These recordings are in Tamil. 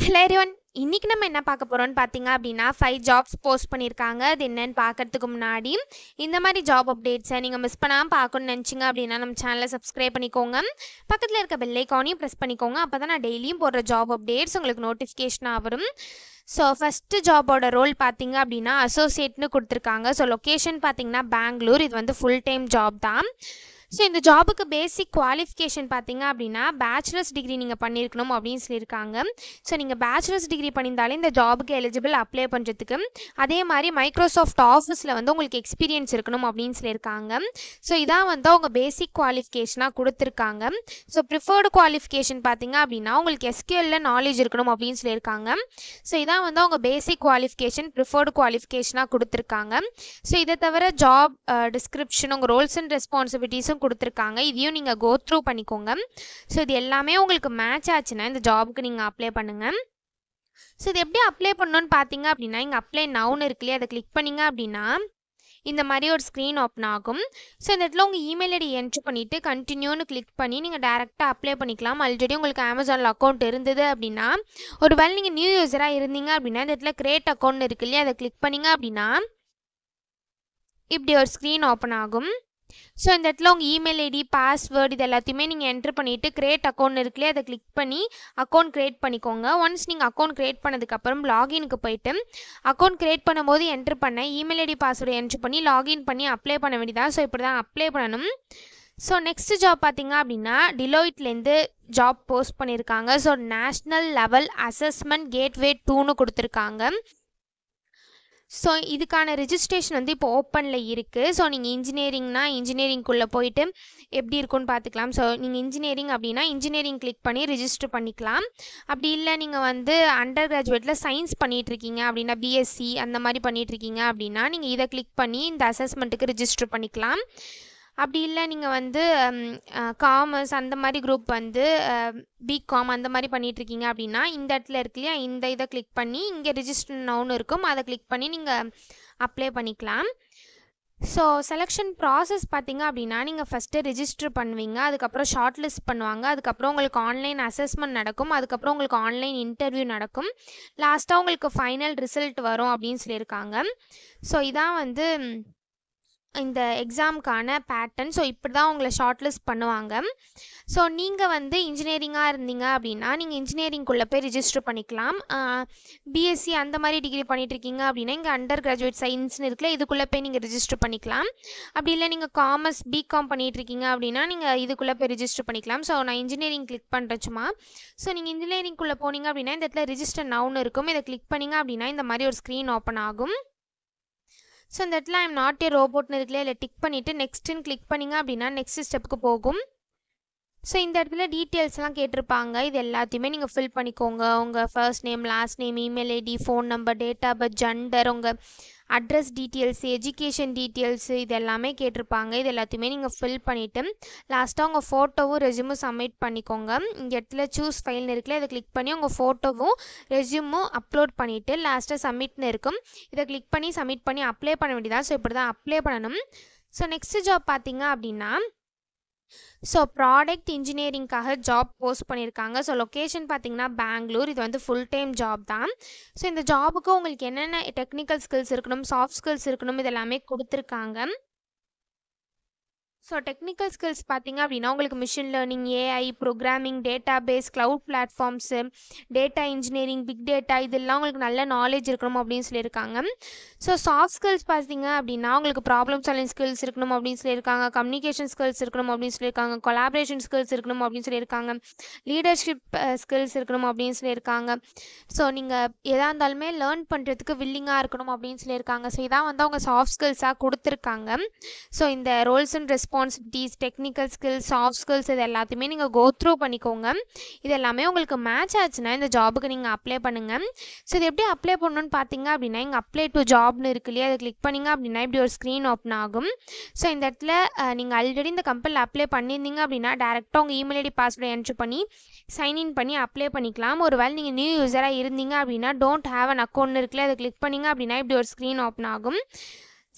Hello everyone. இன்னைக்கு நம்ம என்ன பார்க்க போறோம்னு பார்த்தீங்க அப்படின்னா 5 ஜாப்ஸ் போஸ்ட் பண்ணியிருக்காங்க. அது என்னன்னு பார்க்கறதுக்கு முன்னாடி இந்த மாதிரி ஜாப் அப்டேட்ஸை நீங்கள் மிஸ் பண்ணாமல் பார்க்கணும்னு நினச்சிங்க அப்படின்னா நம்ம சேனலை சப்ஸ்கிரைப் பண்ணிக்கோங்க. பக்கத்தில் இருக்க பெல் ஐக்கானையும் ப்ரெஸ் பண்ணிக்கோங்க. அப்போ தான் நான் டெய்லியும் போடுற ஜாப் அப்டேட்ஸ் உங்களுக்கு நோட்டிஃபிகேஷனாக வரும். ஸோ ஃபஸ்ட்டு ஜாபோட ரோல் பார்த்தீங்க அப்படின்னா அசோசியேட்னு கொடுத்துருக்காங்க. ஸோ லொக்கேஷன் பார்த்தீங்கன்னா பெங்களூர். இது வந்து ஃபுல் டைம் ஜாப் தான். ஸோ இந்த ஜாபுக்கு பேசிக் குவாலிஃபிகேஷன் பார்த்தீங்க அப்படின்னா பேச்சுலர்ஸ் டிகிரி நீங்கள் பண்ணியிருக்கணும் அப்படின்னு சொல்லியிருக்காங்க. ஸோ நீங்கள் பேச்சுலர்ஸ் டிகிரி பண்ணியிருந்தாலே இந்த ஜாபுக்கு எலிஜிபிள் அப்ளை பண்ணுறதுக்கு. அதே மாதிரி மைக்ரோசாஃப்ட் ஆஃபீஸில் வந்து உங்களுக்கு எக்ஸ்பீரியன்ஸ் இருக்கணும் அப்படின்னு சொல்லியிருக்காங்க. ஸோ இதான் வந்து அவங்க பேசிக் குவாலிஃபிகேஷனாக கொடுத்துருக்காங்க. ஸோ ப்ரிஃபர்டு குவாலிஃபிகேஷன் பார்த்தீங்க அப்படின்னா உங்களுக்கு எஸ்கியூஎல்ல நாலேஜ் இருக்கணும் அப்படின்னு சொல்லியிருக்காங்க. ஸோ இதான் வந்து அவங்க பேசிக் குவாலிஃபிகேஷன் ப்ரிஃபர்டு குவாலிஃபிகேஷனாக கொடுத்துருக்காங்க. ஸோ இதை தவிர ஜாப் டிஸ்கிரிப்ஷன் உங்கள் ரோல்ஸ் அண்ட் ரெஸ்பான்சிபிலிட்டிஸும் கொடுத்துருக்காங்க. இதையும் நீங்கள் கோ த்ரூ பண்ணிக்கோங்க. ஸோ இது எல்லாமே உங்களுக்கு மேட்ச் ஆச்சுன்னா இந்த ஜாபுக்கு நீங்கள் அப்ளை பண்ணுங்கள். ஸோ இது எப்படி அப்ளை பண்ணணும்னு பார்த்தீங்க அப்படின்னா இங்கே அப்ளை நவுன்னு இருக்கு இல்லையா, அதை கிளிக் பண்ணிங்க அப்படின்னா இந்த மாதிரி ஒரு ஸ்க்ரீன் ஓப்பன் ஆகும். ஸோ இந்த இடத்துல உங்கள் இமெயில் ஐடி என்ட்ரு பண்ணிவிட்டு கண்டினியூன்னு கிளிக் பண்ணி நீங்கள் டேரெக்டாக அப்ளை பண்ணிக்கலாம். ஆல்ரெடி உங்களுக்கு அமேசானில் அக்கௌண்ட் இருந்தது அப்படின்னா, ஒரு வேளை நீங்கள் நியூ யூஸராக இருந்தீங்க அப்படின்னா இந்த இடத்துல கிரியேட் அக்கௌண்ட் இருக்கு இல்லையா, அதை கிளிக் பண்ணிங்க அப்படின்னா இப்படி ஒரு ஸ்க்ரீன் ஓப்பன் ஆகும். ஸோ இந்த இடத்துல உங்கள் இமெயில் ஐடி பாஸ்வேர்டு இது எல்லாத்தையுமே நீங்கள் என்ட்ரு பண்ணிவிட்டு கிரியேட் அக்கௌண்ட் இருக்குல்லையே அதை கிளிக் பண்ணி அக்கௌண்ட் க்ரியேட் பண்ணிக்கோங்க. ஒன்ஸ் நீங்கள் அக்கௌண்ட் க்ரியேட் பண்ணதுக்கப்புறம் லாகினுக்கு போயிட்டு அக்கௌண்ட் க்ரியேட் பண்ணும்போது என்ட்ரு பண்ண இமெயில் ஐடி பாஸ்வேர்டு என்ட்ரு பண்ணி லாகின் பண்ணி அப்ளை பண்ண வேண்டியதான். ஸோ இப்படி தான் அப்ளை பண்ணணும். ஸோ நெக்ஸ்ட் ஜாப் பார்த்தீங்க அப்படின்னா டிலாய்ட்லேருந்து ஜாப் போஸ்ட் பண்ணியிருக்காங்க. So national level assessment gateway 2ன்னு கொடுத்துருக்காங்க. ஸோ இதுக்கான ரிஜிஸ்ட்ரேஷன் வந்து இப்போ ஓப்பனில் இருக்குது. ஸோ நீங்கள் இன்ஜினியரிங்னா இன்ஜினியரிங்குள்ளே போயிட்டு எப்படி இருக்குன்னு பார்த்துக்கலாம். ஸோ நீங்கள் இன்ஜினியரிங் அப்படின்னா இன்ஜினியரிங் கிளிக் பண்ணி ரிஜிஸ்டர் பண்ணிக்கலாம். அப்படி இல்லை நீங்கள் வந்து அண்டர் கிராஜுவேட்டில் சயின்ஸ் பண்ணிகிட்ருக்கீங்க அப்படின்னா பிஎஸ்சி அந்த மாதிரி பண்ணிகிட்ருக்கீங்க அப்படின்னா நீங்கள் இதை கிளிக் பண்ணி இந்த அசஸ்மெண்ட்டுக்கு ரிஜிஸ்டர் பண்ணிக்கலாம். அப்படி இல்லை நீங்கள் வந்து காமர்ஸ் அந்த மாதிரி குரூப் வந்து பிகாம் அந்த மாதிரி பண்ணிகிட்ருக்கீங்க அப்படின்னா இந்த இடத்துல இருக்கு இல்லையா, இந்த இதை கிளிக் பண்ணி இங்கே ரிஜிஸ்டர் நவுன்னு இருக்கும், அதை கிளிக் பண்ணி நீங்கள் அப்ளை பண்ணிக்கலாம். ஸோ செலெக்ஷன் ப்ராசஸ் பார்த்தீங்க அப்படின்னா நீங்கள் ஃபஸ்ட்டு ரிஜிஸ்டர் பண்ணுவீங்க, அதுக்கப்புறம் ஷார்ட் லிஸ்ட் பண்ணுவாங்க, அதுக்கப்புறம் உங்களுக்கு ஆன்லைன் அசஸ்மெண்ட் நடக்கும், அதுக்கப்புறம் உங்களுக்கு ஆன்லைன் இன்டர்வியூ நடக்கும், லாஸ்ட்டாக உங்களுக்கு ஃபைனல் ரிசல்ட் வரும் அப்படின்னு சொல்லியிருக்காங்க. ஸோ இதான் வந்து இந்த எக்ஸாமுக்கான பேட்டர்ன். ஸோ இப்படி தான் உங்களை ஷார்ட் லிஸ்ட் பண்ணுவாங்க. ஸோ நீங்கள் வந்து இன்ஜினியரிங்காக இருந்தீங்க அப்படின்னா நீங்கள் இன்ஜினியரிங்குள்ளே போய் ரிஜிஸ்டர் பண்ணிக்கலாம். பிஎஸ்சி அந்த மாதிரி டிகிரி பண்ணிகிட்ருக்கீங்க அப்படின்னா இங்கே அண்டர் கிராஜுவேட் சயின்ஸ்னு இருக்குல்ல, இதுக்குள்ளே போய் நீங்கள் ரிஜிஸ்டர் பண்ணிக்கலாம். அப்படி இல்லை நீங்கள் காமர்ஸ் பிகாம் பண்ணிகிட்ருக்கீங்க அப்படின்னா நீங்கள் இதுக்குள்ளே போய் ரிஜிஸ்டர் பண்ணிக்கலாம். ஸோ நான் இன்ஜினியரிங் கிளிக் பண்ணுறேன் சும்மா. ஸோ நீங்கள் இன்ஜினியரிங்குள்ளே போனீங்க அப்படின்னா இந்த இடத்துல ரிஜிஸ்டர் நவுன்னு இருக்கும், இதை கிளிக் பண்ணிங்க அப்படின்னா இந்த மாதிரி ஒரு ஸ்க்ரீன் ஓப்பன் ஆகும். ஸோ இந்த இடத்துல ஐம் நாட் ஏ ரோபோட்னு இருக்குல்ல, இல்லை டிக் பண்ணிவிட்டு நெக்ஸ்ட்டுன்னு கிளிக் பண்ணிங்க அப்படின்னா நெக்ஸ்ட் ஸ்டெப்புக்கு போகும். ஸோ இந்த இடத்துல டீட்டெயில்ஸ்லாம் கேட்டிருப்பாங்க, இது எல்லாத்தையுமே நீங்கள் ஃபில் பண்ணிக்கோங்க. உங்கள் first name, last name, email ID, phone number, date of birth, gender, உங்கள் அட்ரஸ் டீட்டெயில்ஸ், எஜுகேஷன் டீட்டெயில்ஸு இது எல்லாமே கேட்டிருப்பாங்க. இது எல்லாத்தையுமே நீங்கள் ஃபில் பண்ணிவிட்டு லாஸ்ட்டாக உங்கள் ஃபோட்டோவும் ரெஸ்யூமும் சப்மிட் பண்ணிக்கோங்க. இந்த இடத்துல சூஸ் ஃபைல்னு இருக்குல்ல, இதை கிளிக் பண்ணி உங்கள் ஃபோட்டோவும் ரெஸ்யூமும் அப்லோட் பண்ணிவிட்டு லாஸ்ட்டாக சப்மிட்னு இருக்கும், இதை கிளிக் பண்ணி சப்மிட் பண்ணி அப்ளை பண்ண வேண்டியதான். ஸோ இப்படி தான் அப்ளை பண்ணணும். ஸோ நெக்ஸ்ட் ஜாப் பார்த்தீங்க அப்படின்னா ஸோ ப்ராடக்ட் இன்ஜினியரிங்காக ஜாப் போஸ்ட் பண்ணியிருக்காங்க. ஸோ லொக்கேஷன் பார்த்தீங்கன்னா பெங்களூர். இது வந்து ஃபுல் டைம் ஜாப் தான். ஸோ இந்த ஜாபுக்கு உங்களுக்கு என்னென்ன டெக்னிக்கல் ஸ்கில்ஸ் இருக்கணும், சாஃப்ட் ஸ்கில்ஸ் இருக்கணும், இதெல்லாமே கொடுத்துருக்காங்க. ஸோ டெக்னிக்கல் ஸ்கில்ஸ் பார்த்தீங்க அப்படின்னா உங்களுக்கு machine learning, AI, programming, database, cloud platforms, data engineering, big data இதெல்லாம் உங்களுக்கு நல்ல நாலேஜ் இருக்கணும் அப்படின்னு சொல்லியிருக்காங்க. ஸோ சாஃப்ட் ஸ்கில்ஸ் பார்த்தீங்க அப்படின்னா உங்களுக்கு ப்ராப்ளம் சால்விங் ஸ்கில்ஸ் இருக்கணும் அப்படின்னு சொல்லியிருக்காங்க, கம்யூனிகேஷன் ஸ்கில்ஸ் இருக்கணும் அப்படின்னு சொல்லியிருக்காங்க, கொலாபரேஷன் ஸ்கில்ஸ் இருக்கணும் அப்படின்னு சொல்லியிருக்காங்க, லீடர்ஷிப் ஸ்கில்ஸ் இருக்கணும் அப்படின்னு சொல்லியிருக்காங்க. ஸோ நீங்கள் எதாக இருந்தாலுமே லேர்ன் பண்ணுறதுக்கு வில்லிங்காக இருக்கணும் அப்படின்னு சொல்லியிருக்காங்க. ஸோ இதான் வந்து அவங்க சாஃப்ட் ஸ்கில்ஸாக கொடுத்துருக்காங்க. ஸோ இந்த roles and responsibilities, technical skills, soft skills இது எல்லாத்தையுமே நீங்கள் கோ த்ரூ பண்ணிக்கோங்க. இது எல்லாமே உங்களுக்கு மேட்ச் ஆச்சுன்னா இந்த ஜாபுக்கு நீங்கள் அப்ளை பண்ணுங்கள். ஸோ இது எப்படி அப்ளை பண்ணணும்னு பார்த்தீங்க அப்படின்னா இங்கே அப்ளை டு ஜாப்னு இருக்கு இல்லையா, அதை கிளிக் பண்ணிங்க அப்படின்னா இப்படி ஒரு ஸ்க்ரீன் ஓப்பன் ஆகும். ஸோ இந்த இடத்துல நீங்கள் ஆல்ரெடி இந்த கம்பெனியில் அப்ளை பண்ணியிருந்தீங்க அப்படின்னா டேரெக்டாக உங்கள் இமெயில் ஐடி பாஸ்வேர்டை என்ட்ரு பண்ணி சைன்இன் பண்ணி அப்ளை பண்ணிக்கலாம். ஒரு வேளை நீங்கள் நியூ யூஸராக இருந்தீங்க அப்படின்னா டோன்ட் ஹேவ் அன் அக்கௌண்ட் இருக்குல்ல, அதை கிளிக் பண்ணிங்க அப்படின்னா இப்படி ஒரு ஸ்க்ரீன் ஓப்பன் ஆகும்.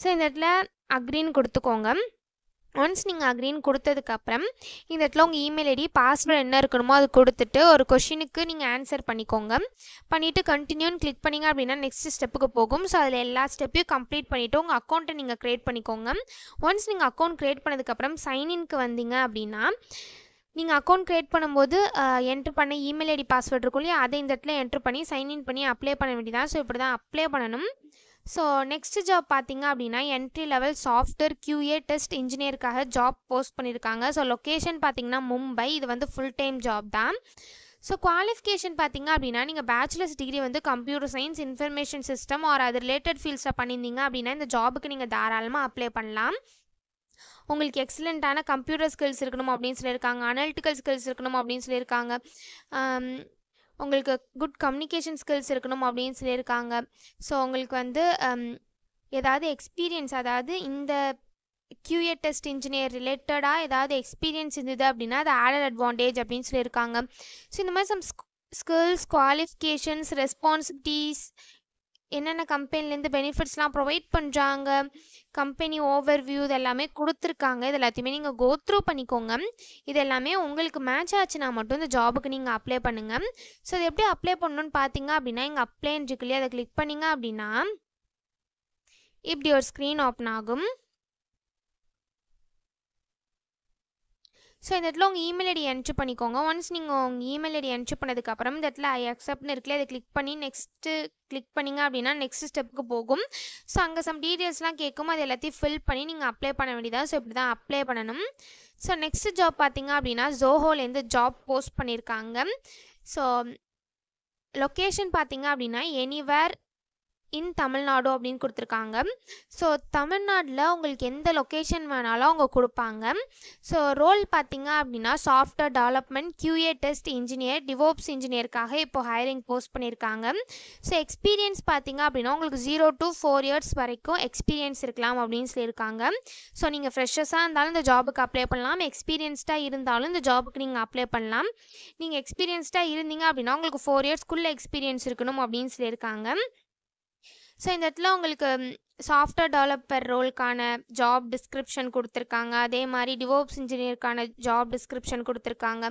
ஸோ இந்த இடத்துல அக்ரின்னு கொடுத்துக்கோங்க. ஒன்ஸ் நீங்கள் அக்ரின்னு கொடுத்ததுக்கப்புறம் இந்த இடத்துல உங்கள் இமெயில் ஐடி பாஸ்வேர்டு என்ன இருக்கணுமோ அது கொடுத்துட்டு ஒரு கொஷினுக்கு நீங்கள் ஆன்சர் பண்ணிக்கோங்க. பண்ணிவிட்டு கண்டினியூன்னு கிளிக் பண்ணிங்க அப்படின்னா நெக்ஸ்ட் ஸ்டெப்புக்கு போகும். ஸோ அதில் எல்லா ஸ்டெப்பையும் கம்ப்ளீட் பண்ணிவிட்டு உங்கள் அக்கௌண்ட்டை நீங்கள் க்ரியேட் பண்ணிக்கோங்க. ஒன்ஸ் நீங்கள் அக்கௌண்ட் க்ரியேட் பண்ணதுக்கப்புறம் சைன்இன்க்கு வந்தீங்க அப்படின்னா நீங்கள் அக்கௌண்ட் க்ரியேட் பண்ணும்போது என்ட்ரு பண்ண இமெயில் ஐடி பாஸ்வேர்டு இருக்கும் இல்லையா, அதை இந்த இடத்துல என்ட்ரு பண்ணி சைன்இன் பண்ணி அப்ளை பண்ண வேண்டியதான். ஸோ இப்படி தான் அப்ளை பண்ணணும். ஸோ நெக்ஸ்ட் ஜாப் பார்த்தீங்க அப்படின்னா entry level software QA test இன்ஜினியருக்காக ஜாப் போஸ்ட் பண்ணியிருக்காங்க. ஸோ லொக்கேஷன் பார்த்தீங்கன்னா மும்பை. இது வந்து ஃபுல் டைம் ஜாப் தான். ஸோ குவாலிஃபிகேஷன் பார்த்தீங்க அப்படின்னா நீங்கள் பேச்சுலர்ஸ் டிகிரி வந்து computer science, information system or அது ரிலேட்டட் ஃபீல்ட்ஸை பண்ணியிருந்தீங்க அப்படின்னா இந்த ஜாபுக்கு நீங்கள் தாராளமாக அப்ளை பண்ணலாம். உங்களுக்கு எக்ஸலண்ட்டான கம்ப்யூட்டர் ஸ்கில்ஸ் இருக்கணும் அப்படின்னு சொல்லியிருக்காங்க. அனலிட்டிக்கல் ஸ்கில்ஸ் இருக்கணும் அப்படின்னு சொல்லியிருக்காங்க. உங்களுக்கு குட் கம்யூனிகேஷன் ஸ்கில்ஸ் இருக்கணும் அப்படின்னு சொல்லியிருக்காங்க. ஸோ உங்களுக்கு வந்து ஏதாவது எக்ஸ்பீரியன்ஸ், அதாவது இந்த QA டெஸ்ட் இன்ஜினியர் ரிலேட்டடாக ஏதாவது எக்ஸ்பீரியன்ஸ் இருந்தது அப்படின்னா அது ஆடட் அட்வான்டேஜ் அப்படின்னு சொல்லியிருக்காங்க. ஸோ இந்த மாதிரி சம் ஸ்கில்ஸ், குவாலிஃபிகேஷன்ஸ், ரெஸ்பான்சிபிலிட்டிஸ், என்னென்ன கம்பெனிலேருந்து பெனிஃபிட்ஸ்லாம் ப்ரொவைட் பண்ணுறாங்க, கம்பெனி ஓவர்வியூ, இது எல்லாமே கொடுத்துருக்காங்க. இது எல்லாத்தையுமே நீங்கள் கோ த்ரூ பண்ணிக்கோங்க. இது எல்லாமே உங்களுக்கு மேட்ச் ஆச்சுன்னா மட்டும் இந்த ஜாபுக்கு நீங்கள் அப்ளை பண்ணுங்கள். ஸோ இது எப்படி அப்ளை பண்ணணும்னு பார்த்தீங்க அப்படின்னா இங்கே அப்ளைன்னு இருக்கு இல்லையா, அதை கிளிக் பண்ணிங்க அப்படின்னா இப்படி ஒரு ஸ்க்ரீன் ஓப்பன் ஆகும். ஸோ இந்த இடத்துல உங்கள் இமெயில் ஐடி என்ட்ரு பண்ணிக்கோங்க. ஒன்ஸ் நீங்கள் உங்கள் இமெயில் ஐடி என்ட்ரு பண்ணதுக்கப்புறம் இந்த இடத்துல ஐ அக்செப்ட்னு இருக்குல்ல, அதை கிளிக் பண்ணி நெக்ஸ்ட்டு கிளிக் பண்ணிங்க அப்படின்னா நெக்ஸ்ட் ஸ்டெப்புக்கு போகும். ஸோ அங்கே சம் டீட்டெயில்ஸ்லாம் கேட்கும், அது எல்லாத்தையும் ஃபில் பண்ணி நீங்கள் அப்ளை பண்ண வேண்டியதாக. ஸோ இப்படி தான் அப்ளை பண்ணணும். ஸோ நெக்ஸ்ட் ஜாப் பார்த்தீங்க அப்படின்னா ஜோஹோலேருந்து ஜாப் போஸ்ட் பண்ணியிருக்காங்க. ஸோ லொக்கேஷன் பார்த்தீங்க அப்படின்னா எனிவேர் இன் தமிழ்நாடு அப்படின்னு கொடுத்துருக்காங்க. ஸோ தமிழ்நாட்டில் உங்களுக்கு எந்த லொக்கேஷன் வேணாலும் அவங்க கொடுப்பாங்க. ஸோ ரோல் பார்த்தீங்க அப்படின்னா software development QA test engineer, DevOps இன்ஜினியருக்காக இப்போ ஹையரிங் போஸ்ட் பண்ணியிருக்காங்க. ஸோ எக்ஸ்பீரியன்ஸ் பார்த்தீங்க அப்படின்னா உங்களுக்கு 0 to 4 years வரைக்கும் எக்ஸ்பீரியன்ஸ் இருக்கலாம் அப்படின்னு சொல்லியிருக்காங்க. ஸோ நீங்கள் ஃப்ரெஷர்ஸாக இருந்தாலும் இந்த ஜாபுக்கு அப்ளை பண்ணலாம், எக்ஸ்பீரியன்ஸ்டாக இருந்தாலும் இந்த ஜாபுக்கு நீங்கள் அப்ளை பண்ணலாம். நீங்கள் எக்ஸ்பீரியன்ஸ்டாக இருந்தீங்க அப்படின்னா உங்களுக்கு 4 yearsக்குள்ளே எக்ஸ்பீரியன்ஸ் இருக்கணும் அப்படின்னு சொல்லியிருக்காங்க. ஸோ இந்த இடத்துல உங்களுக்கு சாஃப்ட்வேர் டெவலப்பர் ரோலுக்கான ஜாப் டிஸ்கிரிப்ஷன் கொடுத்துருக்காங்க. அதே மாதிரி டிவோப்ஸ் இன்ஜினியருக்கான ஜாப் டிஸ்கிரிப்ஷன் கொடுத்துருக்காங்க.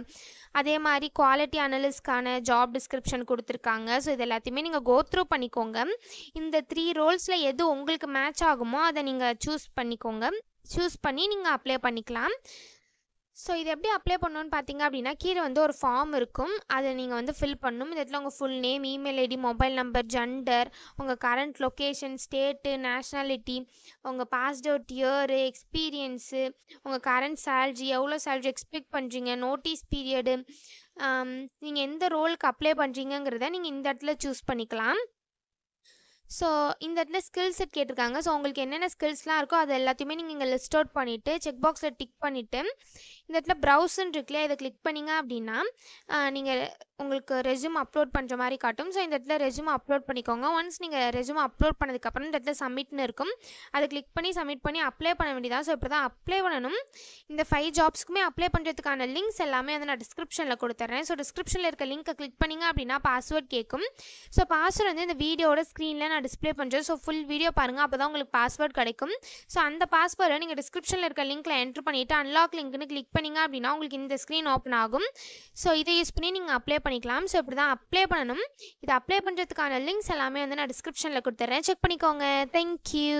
அதே மாதிரி குவாலிட்டி அனலிஸ்ட்கான ஜாப் டிஸ்கிரிப்ஷன் கொடுத்துருக்காங்க. ஸோ இது எல்லாத்தையுமே நீங்கள் கோ த்ரூ பண்ணிக்கோங்க. இந்த 3 ரோல்ஸில் எது உங்களுக்கு மேட்ச் ஆகுமோ அதை நீங்கள் சூஸ் பண்ணிக்கோங்க. சூஸ் பண்ணி நீங்கள் அப்ளை பண்ணிக்கலாம். ஸோ இது எப்படி அப்ளை பண்ணணும்னு பார்த்தீங்க அப்படின்னா கீழே வந்து ஒரு ஃபார்ம் இருக்கும், அதை நீங்கள் வந்து ஃபில் பண்ணணும். இந்த இடத்துல உங்கள் full name, email ID, mobile number, gender, உங்கள் கரண்ட் லொக்கேஷன், ஸ்டேட்டு, நேஷ்னாலிட்டி, உங்கள் பாஸ்ட் அவுட் இயரு, எக்ஸ்பீரியன்ஸு, உங்கள் கரண்ட் சேல்ரி, எவ்வளோ சேல்ரி எக்ஸ்பெக்ட் பண்ணுறீங்க, நோட்டீஸ் பீரியடு, நீங்கள் எந்த ரோலுக்கு அப்ளை பண்ணுறீங்கிறத நீங்கள் இந்த இடத்துல சூஸ் பண்ணிக்கலாம். ஸோ இந்த இடத்துல ஸ்கில் செட் கேட்டிருக்காங்க. ஸோ உங்களுக்கு என்னென்ன ஸ்கில்ஸ்லாம் இருக்கோ அது எல்லாத்தையுமே நீங்கள் இங்கே லிஸ்ட் அவுட் பண்ணிவிட்டு செக் பாக்ஸில் டிக் பண்ணிவிட்டு இந்த இடத்துல ப்ரௌஸ்ன்னு இருக்குல்லையா, இதை கிளிக் பண்ணிங்க அப்படின்னா நீங்கள் உங்களுக்கு ரெஸ்யூம் அப்லோட் பண்ணுற மாதிரி காட்டும். ஸோ இந்த இடத்துல ரெஸ்யூம் அப்லோட் பண்ணிக்கோங்க. ஒன்ஸ் நீங்கள் ரெஸ்யூம் அப்லோட் பண்ணதுக்கப்புறம் இந்த இடத்துல சப்மிட்னு இருக்கும், அதை கிளிக் பண்ணி சப்மிட் பண்ணி அப்ளை பண்ண வேண்டியதான். ஸோ இப்படி தான் அப்ளை பண்ணணும். இந்த 5 ஜாப்ஸ்க்குமே அப்ளை பண்ணுறதுக்கான லிங்க்ஸ் எல்லாமே வந்து நான் டிஸ்கிரிப்ஷனில் கொடுத்துட்றேன். ஸோ டிஸ்கிரிப்ஷனில் இருக்க லிங்க்கை கிளிக் பண்ணிங்க அப்படின்னா பாஸ்வேர்ட் கேட்கும். ஸோ பாஸ்வேர்டு வந்து இந்த வீடியோட ஸ்க்ரீனில் நான் டிஸ்பிளே பண்ணுறேன். ஸோ ஃபுல் வீடியோ பாருங்கள், அப்போ தான் உங்களுக்கு பாஸ்வேர்ட் கிடைக்கும். ஸோ அந்த பாஸ்வேர்டை நீங்கள் டிஸ்கிரிப்ஷனில் இருக்க லிங்க்கில் என்ட்ரு பண்ணிவிட்டு அன்லாக் லிங்க்னு கிளிக் பண்ணிங்க அப்படின்னா உங்களுக்கு இந்த ஸ்க்ரீன் ஓப்பன் ஆகும். ஸோ இதை யூஸ் பண்ணி நீங்கள் அப்ளை பண்ணிக்கலாம். ஸோ இப்படி தான் அப்ளை பண்ணணும். இதை அப்ளை பண்ணுறதுக்கான லிங்க்ஸ் எல்லாமே வந்து நான் டிஸ்கிரிப்ஷனில் கொடுத்துட்றேன், செக் பண்ணிக்கோங்க. தேங்க்யூ.